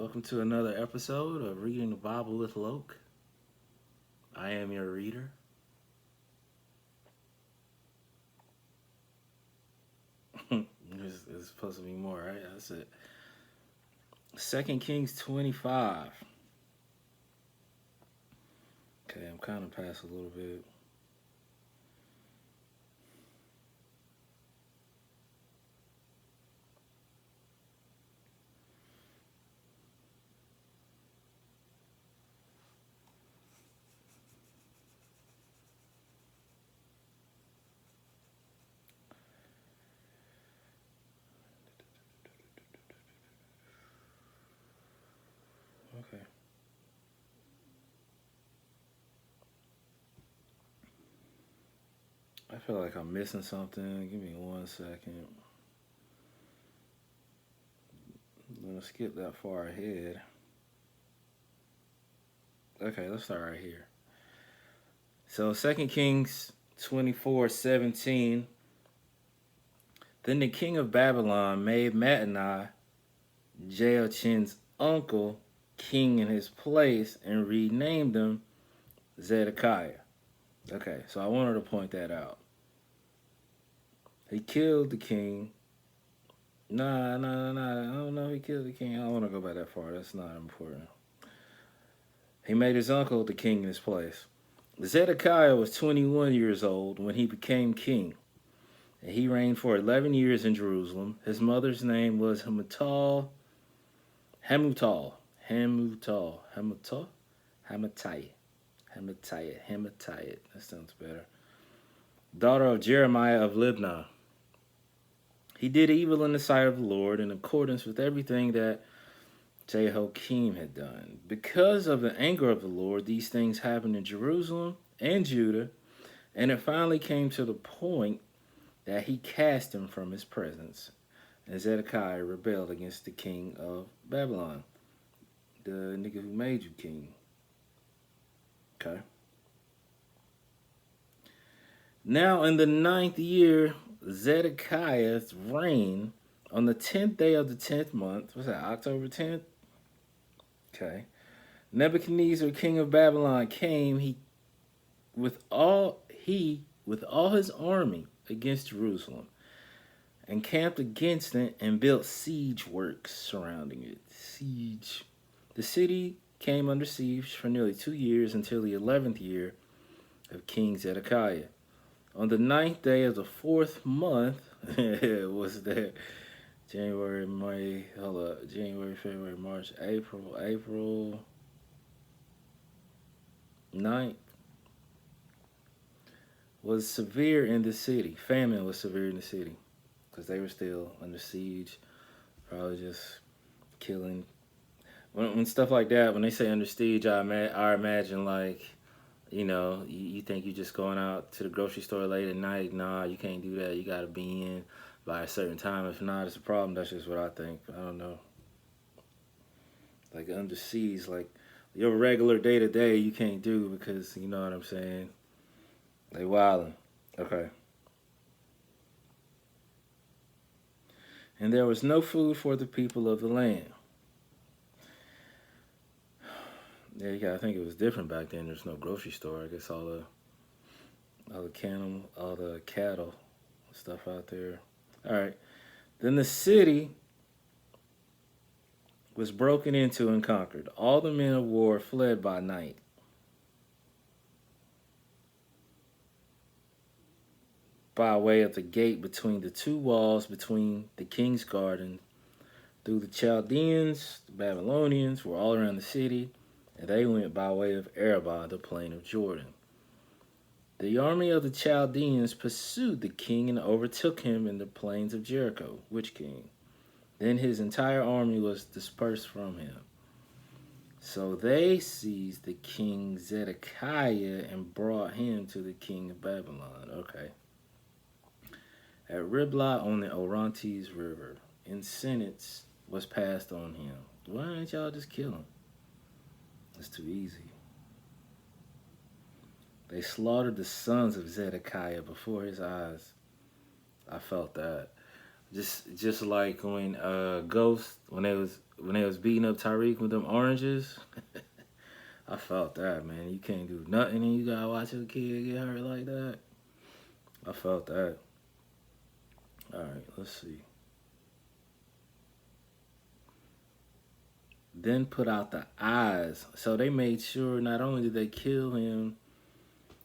Welcome to another episode of Reading the Bible with Loke. I am your reader. It's supposed to be more, right? That's it. 2 Kings 25. Okay, I'm kind of past a little bit. Okay. I feel like I'm missing something. Give me 1 second. I'm going to skip that far ahead. Okay, let's start right here. So 2 Kings 24:17. Then the king of Babylon made Mattanai, Jehoiachin's uncle, king in his place and renamed him Zedekiah. Okay, so I wanted to point that out. He killed the king. Nah. I don't know if he killed the king. I don't want to go back that far. That's not important. He made his uncle the king in his place. Zedekiah was 21 years old when he became king, and he reigned for 11 years in Jerusalem. His mother's name was Hamutal. That sounds better. Daughter of Jeremiah of Libnah. He did evil in the sight of the Lord in accordance with everything that Jehoiakim had done. Because of the anger of the Lord, these things happened in Jerusalem and Judah, and it finally came to the point that he cast him from his presence. And Zedekiah rebelled against the king of Babylon, the nigga who made you king. Okay. Now in the 9th year, Zedekiah's reign, on the 10th day of the 10th month, what's that, October 10th? Okay. Nebuchadnezzar, king of Babylon, came with all his army against Jerusalem, and camped against it and built siege works surrounding it. Siege. The city came under siege for nearly 2 years until the 11th year of King Zedekiah. On the 9th day of the 4th month, was that January, February, March, April 9th, was severe in the city. Famine was severe in the city because they were still under siege, probably just killing. When stuff like that, when they say under siege, I imagine like, you think you're just going out to the grocery store late at night. Nah, you can't do that. You got to be in by a certain time. If not, it's a problem. That's just what I think. I don't know. Like under siege, like your regular day to day, you can't do because you know what I'm saying. They wildin'. Okay. And there was no food for the people of the land. Yeah, you gotta think it was different back then. There's no grocery store. I guess all the cattle stuff out there. All right. Then the city was broken into and conquered. All the men of war fled by night. By way of the gate between the two walls between the king's garden, through the Chaldeans, the Babylonians were all around the city, and they went by way of Arabah, the plain of Jordan. The army of the Chaldeans pursued the king and overtook him in the plains of Jericho. Which king? Then his entire army was dispersed from him. So they seized the king Zedekiah and brought him to the king of Babylon. Okay. At Riblah on the Orontes River, and sentence was passed on him. Why ain't y'all just kill him? It's too easy. They slaughtered the sons of Zedekiah before his eyes. I felt that. Just like when Ghost, when they was when they was beating up Tyreek with them oranges. I felt that, man. You can't do nothing and you gotta watch your kid get hurt like that. I felt that. All right, let's see. Then put out the eyes. So they made sure not only did they kill him,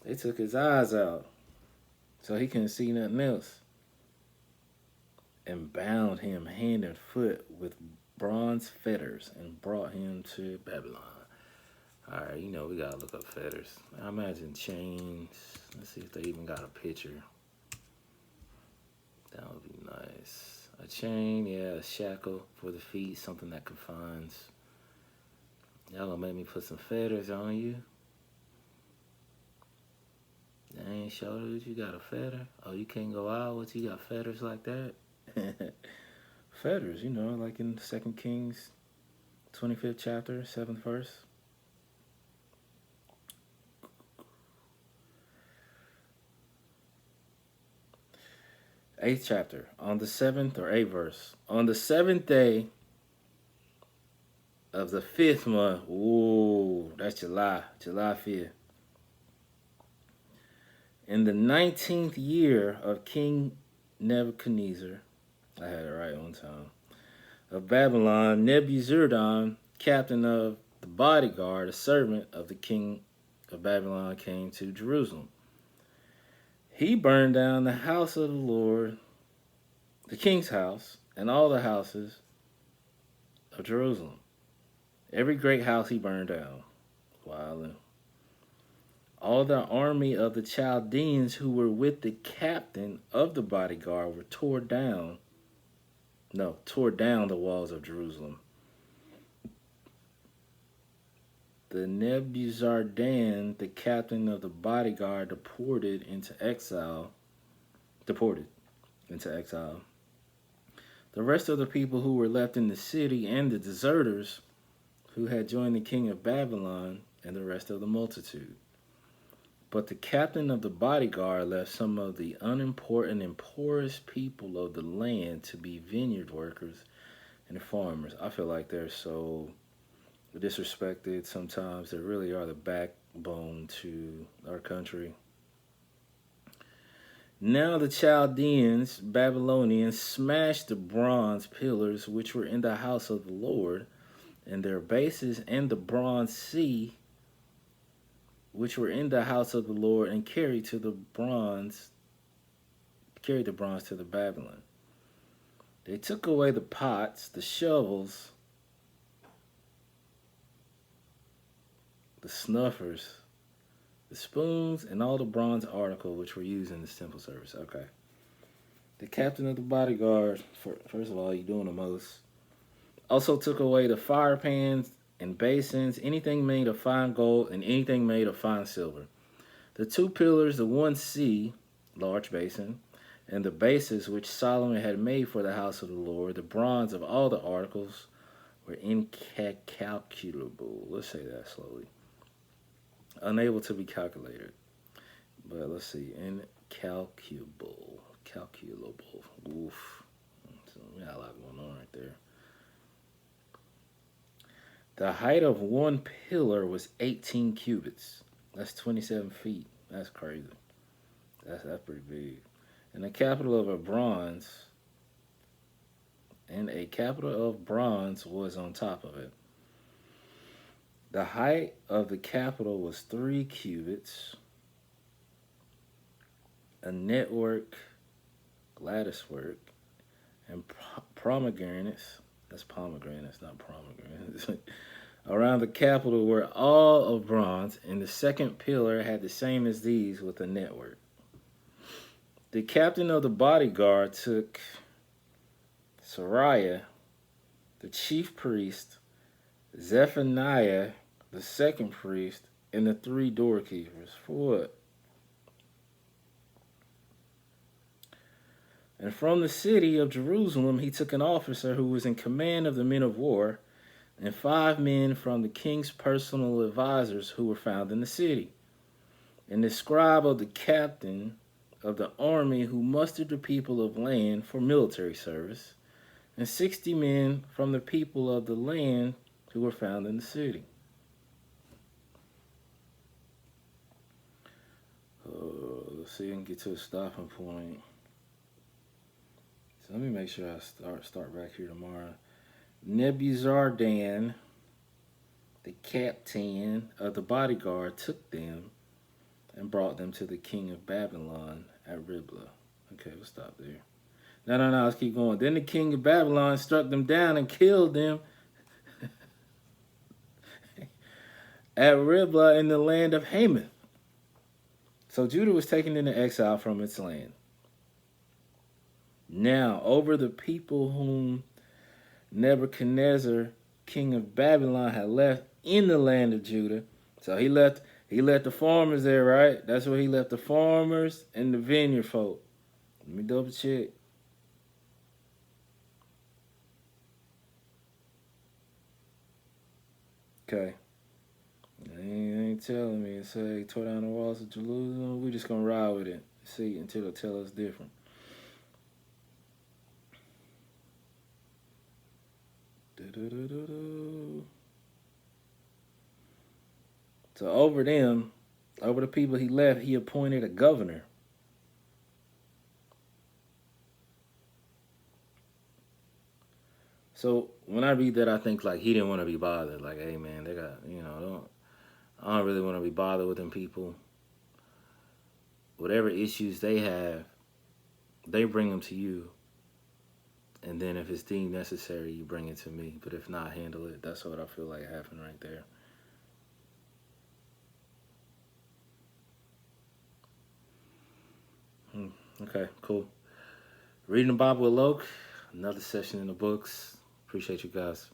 they took his eyes out so he couldn't see nothing else. And bound him hand and foot with bronze fetters and brought him to Babylon. All right, you know, we gotta look up fetters. I imagine chains. Let's see if they even got a picture. That would be nice. A chain, yeah, a shackle for the feet, something that confines. Y'all gonna make me put some fetters on you? I ain't showed that you got a fetter. Oh, you can't go out with you got fetters like that? Fetters, you know, like in 2 Kings 25th chapter, 7th verse. Eighth chapter, on the 7th or 8th verse. On the 7th day of the 5th month, ooh, that's July 5th. In the 19th year of King Nebuchadnezzar, I had it right on time, of Babylon, Nebuzaradan, captain of the bodyguard, a servant of the king of Babylon, came to Jerusalem. He burned down the house of the Lord, the king's house, and all the houses of Jerusalem. Every great house he burned down. Wow. All the army of the Chaldeans who were with the captain of the bodyguard were tore down the walls of Jerusalem. The Nebuzaradan, the captain of the bodyguard, deported into exile. The rest of the people who were left in the city and the deserters who had joined the king of Babylon and the rest of the multitude. But the captain of the bodyguard left some of the unimportant and poorest people of the land to be vineyard workers and farmers. I feel like they're so disrespected sometimes. They really are the backbone to our country. Now the Chaldeans, Babylonians, smashed the bronze pillars which were in the house of the Lord, and their bases, and the bronze sea which were in the house of the Lord, and carried the bronze to the Babylon. They took away the pots, the shovels, the snuffers, the spoons, and all the bronze articles which were used in this temple service. Okay. The captain of the bodyguard, first of all, you're doing the most, also took away the fire pans and basins, anything made of fine gold, and anything made of fine silver. The two pillars, the one sea, large basin, and the bases which Solomon had made for the house of the Lord, the bronze of all the articles, were incalculable. Let's say that slowly. Unable to be calculated. But let's see. Incalculable. Calculable. Oof. So we got a lot going on right there. The height of one pillar was 18 cubits. That's 27 feet. That's crazy. That's pretty big. And a capital of bronze was on top of it. The height of the capital was 3 cubits. A network, lattice work, and pomegranates. That's pomegranates, not pomegranates. Around the capital were all of bronze, and the second pillar had the same as these with a network. The captain of the bodyguard took Sariah, the chief priest, Zephaniah, the second priest, and the 3 doorkeepers. For what? And from the city of Jerusalem he took an officer who was in command of the men of war, and 5 men from the king's personal advisors who were found in the city, and the scribe of the captain of the army who mustered the people of land for military service, and 60 men from the people of the land who were found in the city. Let's see if I can get to a stopping point. So let me make sure I start back here tomorrow. Nebuzaradan, the captain of the bodyguard, took them and brought them to the king of Babylon at Riblah. Okay, we'll stop there. No, let's keep going. Then the king of Babylon struck them down and killed them at Riblah in the land of Hamath. So Judah was taken into exile from its land. Now, over the people whom Nebuchadnezzar, king of Babylon, had left in the land of Judah. So he left the farmers there, right? That's where he left the farmers and the vineyard folk. Let me double check. Okay. They ain't telling me. It say tore down the walls of Jerusalem. We just gonna ride with it. See until they tell us different. So over them, over the people he left, he appointed a governor. So when I read that, I think like he didn't want to be bothered. Like, hey man, they got I don't really want to be bothered with them people. Whatever issues they have, they bring them to you. And then if it's deemed necessary, you bring it to me. But if not, handle it. That's what I feel like happened right there. Okay, cool. Reading the Bible with Loke. Another session in the books. Appreciate you guys.